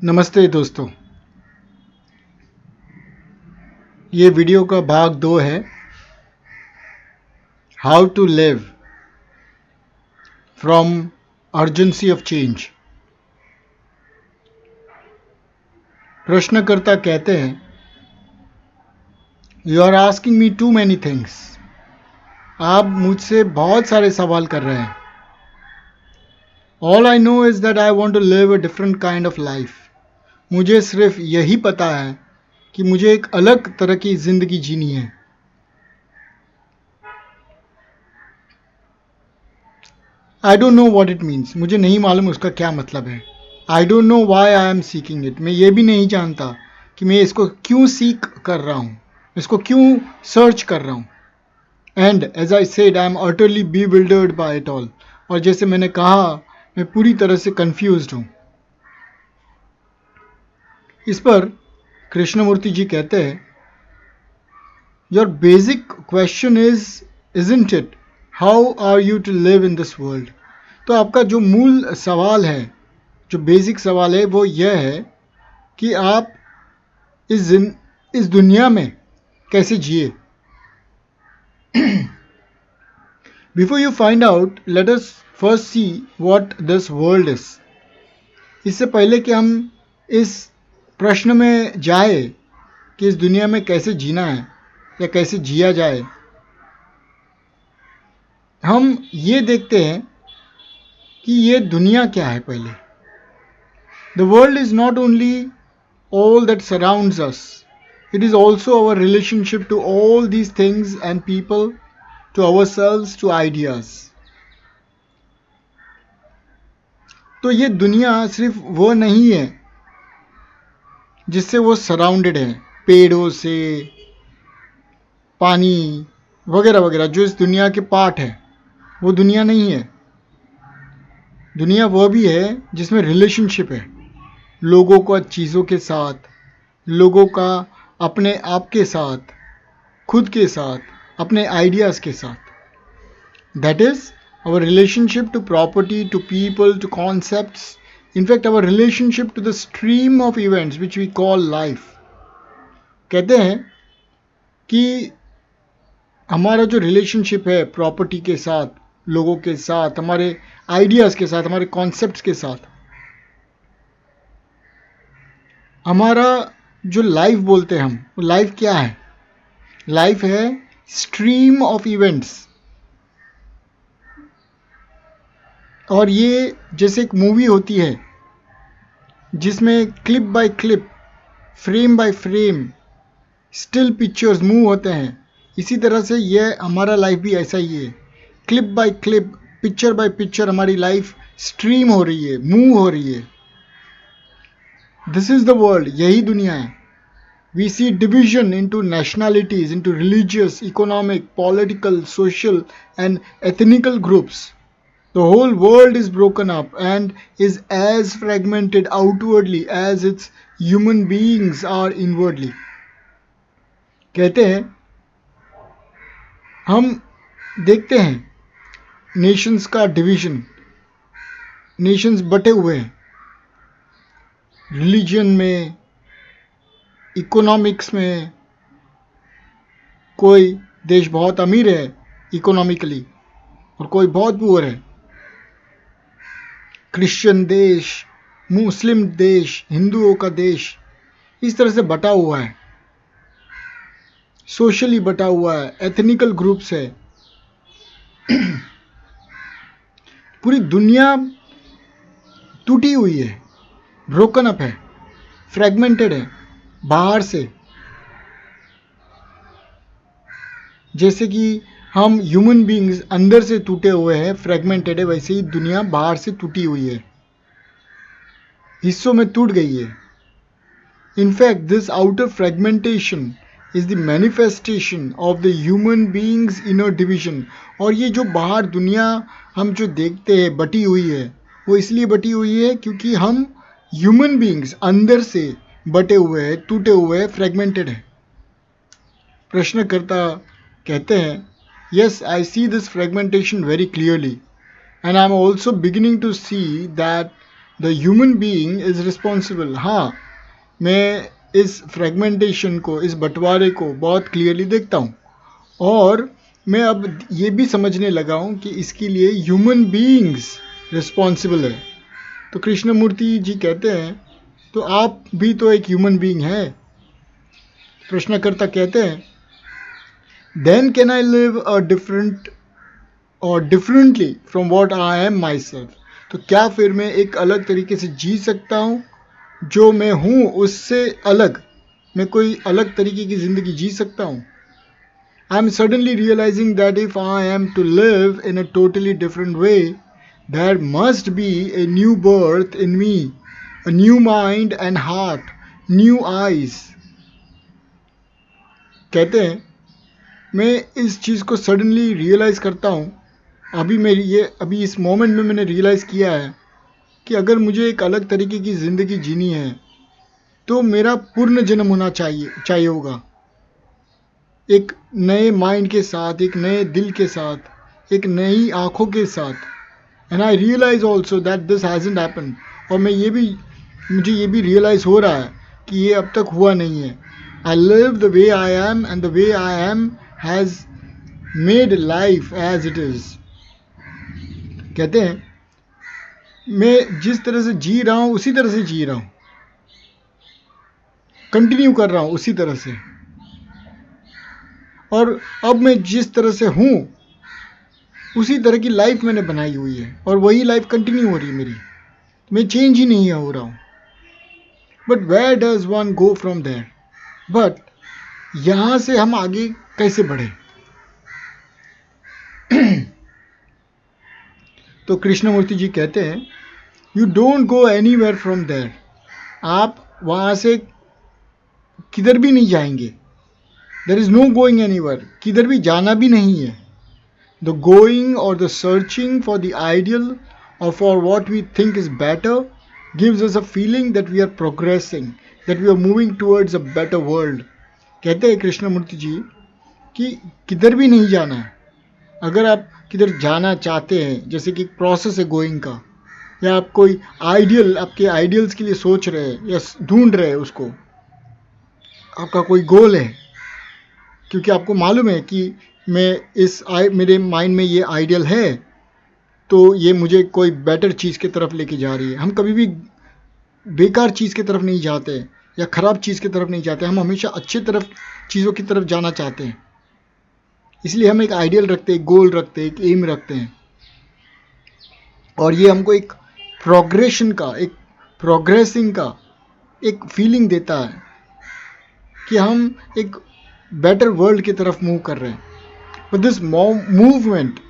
नमस्ते दोस्तों, ये वीडियो का भाग 2 है। How to live from urgency of change. प्रश्नकर्ता कहते हैं, you are asking me too many things. आप मुझसे बहुत सारे सवाल कर रहे हैं। All I know is that I want to live a different kind of life. मुझे सिर्फ यही पता है कि मुझे एक अलग तरह की ज़िंदगी जीनी है। I don't know what it means. मुझे नहीं मालूम उसका क्या मतलब है। I don't know why I am seeking it. मैं ये भी नहीं जानता कि मैं इसको क्यों सीख कर रहा हूँ, इसको क्यों सर्च कर रहा हूँ। And as I said, I am utterly bewildered by it all. और जैसे मैंने कहा, मैं पूरी तरह से कंफ्यूज्ड हूँ। इस पर कृष्णमूर्ति जी कहते हैं, your basic question isn't it how are you to live in this world. तो आपका जो मूल सवाल है, जो बेसिक सवाल है, वो यह है कि आप इस दुनिया में कैसे जिए। Before you find out, let us first see what this world is. इससे पहले कि हम इस प्रश्न में जाए कि इस दुनिया में कैसे जीना है या कैसे जिया जाए, हम ये देखते हैं कि ये दुनिया क्या है पहले। The world is not only all that surrounds us, it is also our relationship to all these things and people, to ourselves, to ideas. तो ये दुनिया सिर्फ वो नहीं है जिससे वो सराउंडेड है, पेड़ों से, पानी वगैरह वगैरह, जो इस दुनिया के पार्ट है, वो दुनिया नहीं है। दुनिया वो भी है जिसमें रिलेशनशिप है, लोगों का चीज़ों के साथ, लोगों का अपने आप के साथ, खुद के साथ, अपने आइडियाज़ के साथ। That is our relationship to property, to people, to concepts, in fact our relationship to the stream of events which we call life. कहते हैं कि हमारा जो रिलेशनशिप है प्रॉपर्टी के साथ, लोगों के साथ, हमारे आइडियाज़ के साथ, हमारे कॉन्सेप्ट्स के साथ, हमारा जो लाइफ बोलते हैं हम, वो लाइफ क्या है? लाइफ है स्ट्रीम ऑफ इवेंट्स। और ये जैसे एक मूवी होती है जिसमें clip by clip, frame by frame, still pictures move होते हैं, इसी तरह से ये हमारा लाइफ भी ऐसा ही है। Clip by clip, picture by picture हमारी लाइफ स्ट्रीम हो रही है, मूव हो रही है। दिस इज द वर्ल्ड, यही दुनिया है। We see division into nationalities, into religious, economic, political, social and ethnical groups. The whole world is broken up and is as fragmented outwardly as its human beings are inwardly. कहते हैं, हम देखते हैं Nations का division, Nations बटे हुए हैं religion में, इकोनॉमिक्स में। कोई देश बहुत अमीर है इकोनॉमिकली और कोई बहुत पुअर है। क्रिश्चियन देश, मुस्लिम देश, हिंदुओं का देश, इस तरह से बटा हुआ है, सोशली बटा हुआ है, एथनिकल ग्रुप्स है। पूरी दुनिया टूटी हुई है, ब्रोकन अप है, फ्रेगमेंटेड है बाहर से। जैसे कि हम ह्यूमन बींग्स अंदर से टूटे हुए हैं, फ्रेगमेंटेड है, वैसे ही दुनिया बाहर से टूटी हुई है, हिस्सों में टूट गई है। In fact this outer fragmentation is the manifestation of the human beings inner division. और ये जो बाहर दुनिया हम जो देखते हैं बटी हुई है, वो इसलिए बटी हुई है क्योंकि हम ह्यूमन बींग्स अंदर से बटे हुए हैं, टूटे हुए हैं, फ्रेगमेंटेड है। प्रश्नकर्ता कहते हैं, yes, I see this fragmentation very clearly, and I am also beginning to see that the human being is responsible. हाँ, मैं इस फ्रेगमेंटेशन को, इस बंटवारे को बहुत क्लियरली देखता हूँ और मैं अब ये भी समझने लगा हूँ कि इसके लिए ह्यूमन बीइंग्स रिस्पॉन्सिबल है. तो कृष्णमूर्ति जी कहते हैं तो आप भी तो एक ह्यूमन बीइंग है. प्रश्नकर्ता कहते हैं then can I live a different और differently from what I am myself. तो क्या फिर मैं एक अलग तरीके से जी सकता हूँ? जो मैं हूँ उससे अलग मैं कोई अलग तरीके की ज़िंदगी जी सकता हूँ? I am suddenly realising that if I am to live in a totally different way there must be a new birth in me, a new mind and heart, new eyes. कहते हैं मैं इस चीज़ को सडनली रियलाइज़ करता हूँ. अभी इस moment में मैंने रियलाइज़ किया है कि अगर मुझे एक अलग तरीके की ज़िंदगी जीनी है तो मेरा पूर्ण जन्म होना चाहिए होगा, एक नए माइंड के साथ, एक नए दिल के साथ, एक नई आँखों के साथ. And I realise also that this hasn't happen. और मुझे ये भी रियलाइज़ हो रहा है कि ये अब तक हुआ नहीं है. I live the way I am and the way I am has made life as it is. कहते हैं मैं जिस तरह से जी रहा हूँ उसी तरह से जी रहा हूँ, कंटिन्यू कर रहा हूँ उसी तरह से. और अब मैं जिस तरह से हूँ उसी तरह की लाइफ मैंने बनाई हुई है और वही लाइफ कंटिन्यू हो रही है मेरी. मैं चेंज ही नहीं हो रहा हूँ. But where does one go from there? But यहाँ से हम आगे कैसे बढ़े? तो कृष्णमूर्ति जी कहते हैं you don't go anywhere from there. आप वहाँ से किधर भी नहीं जाएंगे. There is no going anywhere. किधर भी जाना भी नहीं है. द गोइंग और the searching for the ideal or for what we think is better gives us a feeling that we are progressing, that we are moving towards a better world. कहते हैं कृष्णमूर्ति जी कि किधर भी नहीं जाना है. अगर आप किधर जाना चाहते हैं, जैसे कि प्रोसेस है गोइंग का, या आप कोई आइडियल, आपके आइडियल्स के लिए सोच रहे हैं या ढूंढ रहे हैं उसको, आपका कोई गोल है, क्योंकि आपको मालूम है कि मेरे माइंड में ये आइडियल है तो ये मुझे कोई बेटर चीज़ की तरफ लेके जा रही है. हम कभी भी बेकार चीज़ की तरफ नहीं जाते या ख़राब चीज़ की तरफ नहीं जाते. हम हमेशा अच्छी चीज़ों की तरफ जाना चाहते हैं. इसलिए हम एक आइडियल रखते हैं, एक गोल रखते हैं, एक एम रखते हैं. और ये हमको एक प्रोग्रेशन का, एक प्रोग्रेसिंग का एक फीलिंग देता है कि हम एक बेटर वर्ल्ड की तरफ मूव कर रहे हैं. But this movement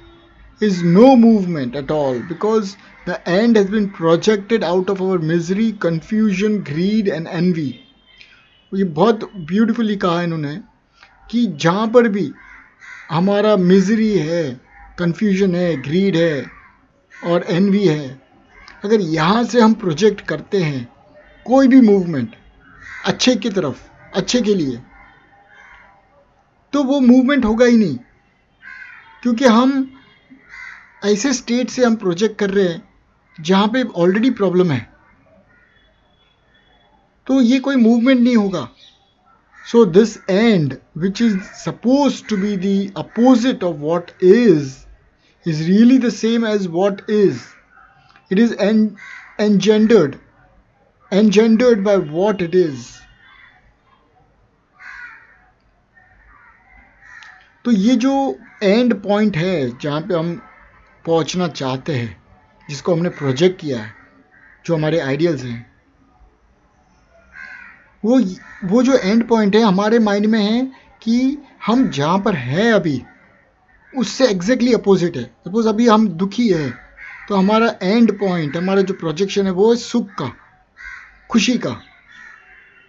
is no movement at all because the end has been projected out of our misery, confusion, greed and envy. ये बहुत ब्यूटीफुली कहा इन्होंने कि जहाँ पर भी हमारा मिजरी है, कन्फ्यूजन है, ग्रीड है और एनवी है, अगर यहाँ से हम प्रोजेक्ट करते हैं कोई भी मूवमेंट अच्छे की तरफ, अच्छे के लिए, तो वो मूवमेंट होगा ही नहीं. क्योंकि हम ऐसे स्टेट से हम प्रोजेक्ट कर रहे हैं जहाँ पे ऑलरेडी प्रॉब्लम है, तो ये कोई मूवमेंट नहीं होगा. So this end which is suppose to be the opposite of what is really the same as what is. It is engendered by what it is. तो ये जो एंड पॉइंट है जहाँ पे हम पहुंचना चाहते हैं, जिसको हमने प्रोजेक्ट किया है, जो हमारे आइडियल्स हैं, वो जो एंड पॉइंट है हमारे माइंड में है कि हम जहाँ पर हैं अभी उससे एग्जैक्टली अपोजिट है. सपोज अभी हम दुखी है तो हमारा एंड पॉइंट, हमारा जो प्रोजेक्शन है वो है सुख का, खुशी का.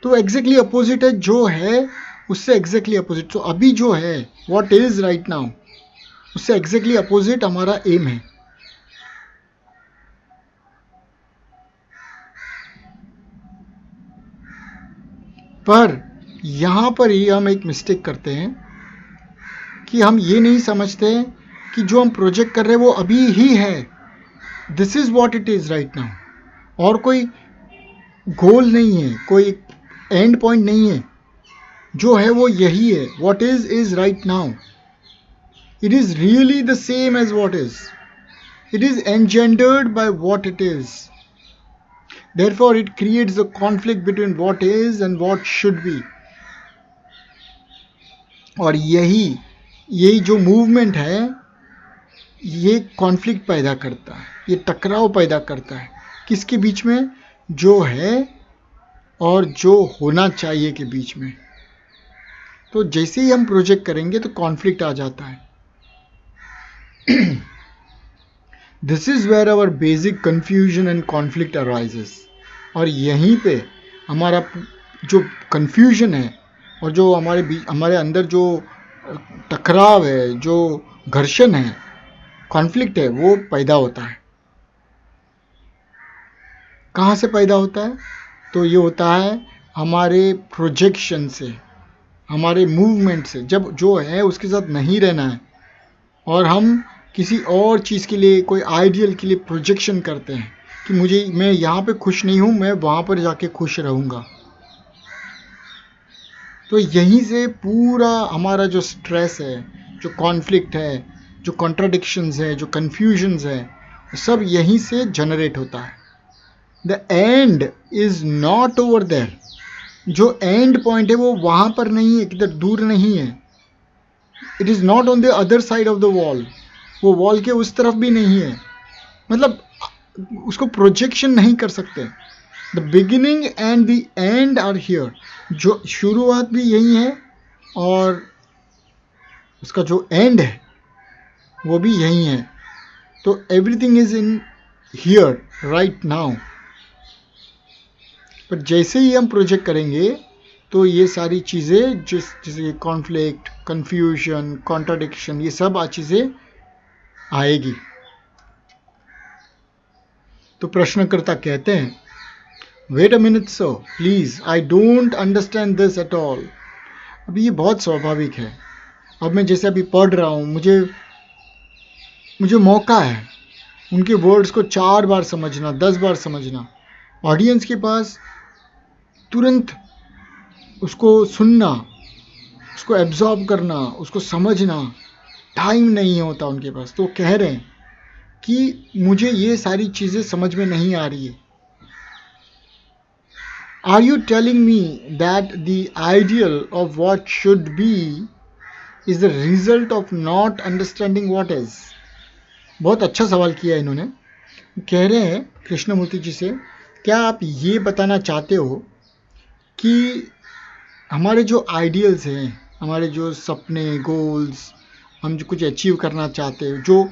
तो एग्जैक्टली अपोजिट है जो है उससे एग्जैक्टली अपोजिट. तो अभी जो है व्हाट इज राइट नाउ, उससे एग्जैक्टली अपोजिट हमारा एम है. पर यहाँ पर ही हम एक मिस्टेक करते हैं कि हम ये नहीं समझते कि जो हम प्रोजेक्ट कर रहे हैं वो अभी ही है. This is what it is right now. और कोई गोल नहीं है, कोई एंड पॉइंट नहीं है, जो है वो यही है. What is right now. It is really the same as what is. It is engendered by what it is. Therefore, it creates a conflict between what is and what should be. और यही जो movement है, ये conflict पैदा करता है, ये टकराव पैदा करता है. किसके बीच में? जो है और जो होना चाहिए के बीच में. तो जैसे ही हम प्रोजेक्ट करेंगे तो कॉन्फ्लिक्ट आ जाता है. This is where our basic confusion and conflict arises. और यहीं पे हमारा जो कंफ्यूजन है और जो हमारे अंदर जो टकराव है, जो घर्षण है, कॉन्फ्लिक्ट है, वो पैदा होता है. कहाँ से पैदा होता है? तो ये होता है हमारे प्रोजेक्शन से, हमारे मूवमेंट से. जब जो है उसके साथ नहीं रहना है और हम किसी और चीज़ के लिए, कोई आइडियल के लिए प्रोजेक्शन करते हैं कि मैं यहाँ पे खुश नहीं हूँ, मैं वहाँ पर जाके खुश रहूँगा. तो यहीं से पूरा हमारा जो स्ट्रेस है, जो कॉन्फ्लिक्ट है, जो कॉन्ट्राडिक्शंस है, जो कन्फ्यूजन्स है, सब यहीं से जनरेट होता है. The end is not over there. जो एंड पॉइंट है वो वहाँ पर नहीं है, किधर दूर नहीं है. It is not on the other side of the wall. वो वॉल के उस तरफ भी नहीं है. मतलब उसको प्रोजेक्शन नहीं कर सकते. The beginning and the end are here. जो शुरुआत भी यही है और उसका जो एंड है वो भी यही है. तो everything is in here right now. पर जैसे ही हम प्रोजेक्ट करेंगे तो ये सारी चीज़ें, जैसे कॉन्फ्लिक्ट, कन्फ्यूजन, कॉन्ट्राडिक्शन, ये सब चीज़ें आएगी. तो प्रश्नकर्ता कहते हैं, wait a minute sir please, I don't understand this at all. अभी ये बहुत स्वाभाविक है. अब मैं जैसे अभी पढ़ रहा हूँ, मुझे मौका है उनके वर्ड्स को 4 बार समझना, 10 बार समझना. ऑडियंस के पास तुरंत उसको सुनना, उसको एब्जॉर्ब करना, उसको समझना टाइम नहीं होता उनके पास. तो कह रहे हैं कि मुझे ये सारी चीज़ें समझ में नहीं आ रही है. Are you telling me that the ideal of what should be is the result of not understanding what is. बहुत अच्छा सवाल किया इन्होंने. कह रहे हैं कृष्णमूर्ति जी से, क्या आप ये बताना चाहते हो कि हमारे जो आइडियल्स हैं, हमारे जो सपने, गोल्स, हम जो कुछ अचीव करना चाहते हैं, जो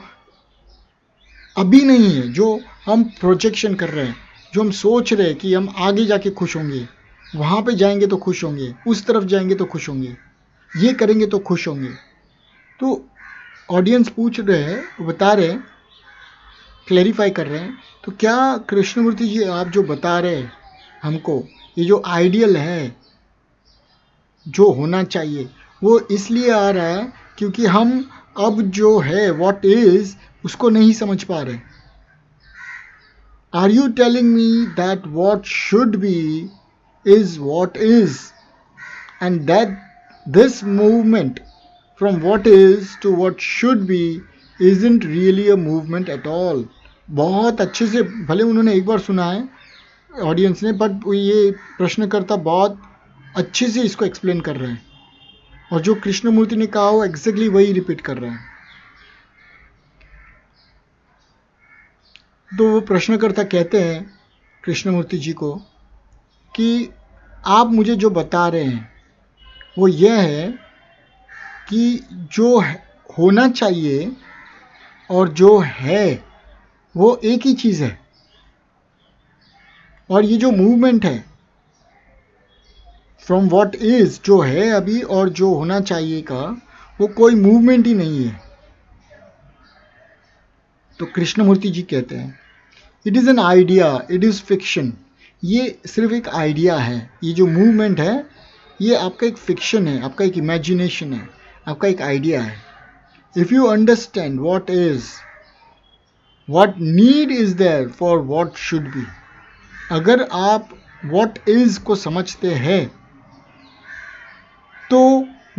अभी नहीं है, जो हम प्रोजेक्शन कर रहे हैं, जो हम सोच रहे हैं कि हम आगे जाके खुश होंगे, वहाँ पे जाएंगे तो खुश होंगे, उस तरफ जाएंगे तो खुश होंगे, ये करेंगे तो खुश होंगे. तो ऑडियंस पूछ रहे हैं, वो बता रहे हैं, क्लैरिफाई कर रहे हैं. तो क्या कृष्णमूर्ति जी आप जो बता रहे हैं हमको, ये जो आइडियल है, जो होना चाहिए, वो इसलिए आ रहा है क्योंकि हम अब जो है व्हाट इज उसको नहीं समझ पा रहे. Are you telling me that what should be is what is and that this movement from what is to what should be isn't really a movement at all. बहुत अच्छे से, भले उन्होंने एक बार सुना है ऑडियंस ने, बट ये प्रश्नकर्ता बहुत अच्छे से इसको एक्सप्लेन कर रहे हैं और जो कृष्णमूर्ति ने कहा वो एग्जैक्टली वही रिपीट कर रहे हैं. तो वो प्रश्नकर्ता कहते हैं कृष्णमूर्ति जी को कि आप मुझे जो बता रहे हैं वो यह है कि जो होना चाहिए और जो है वो एक ही चीज़ है. और ये जो मूवमेंट है फ्रॉम व्हाट इज, जो है अभी, और जो होना चाहिए का, वो कोई मूवमेंट ही नहीं है. तो कृष्णमूर्ति जी कहते हैं, it is an idea, it is fiction. ये सिर्फ एक आइडिया है. ये जो मूवमेंट है ये आपका एक फिक्शन है, आपका एक इमेजिनेशन है, आपका एक आइडिया है. If you understand what is, what need is there for what should be. अगर आप what is को समझते हैं तो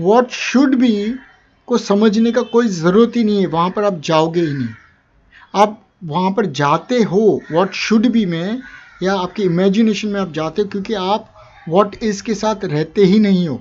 what should be को समझने का कोई ज़रूरत ही नहीं है, वहाँ पर आप जाओगे ही नहीं। आप वहाँ पर जाते हो what should be में या आपकी इमेजिनेशन में आप जाते हो क्योंकि आप what is के साथ रहते ही नहीं हो।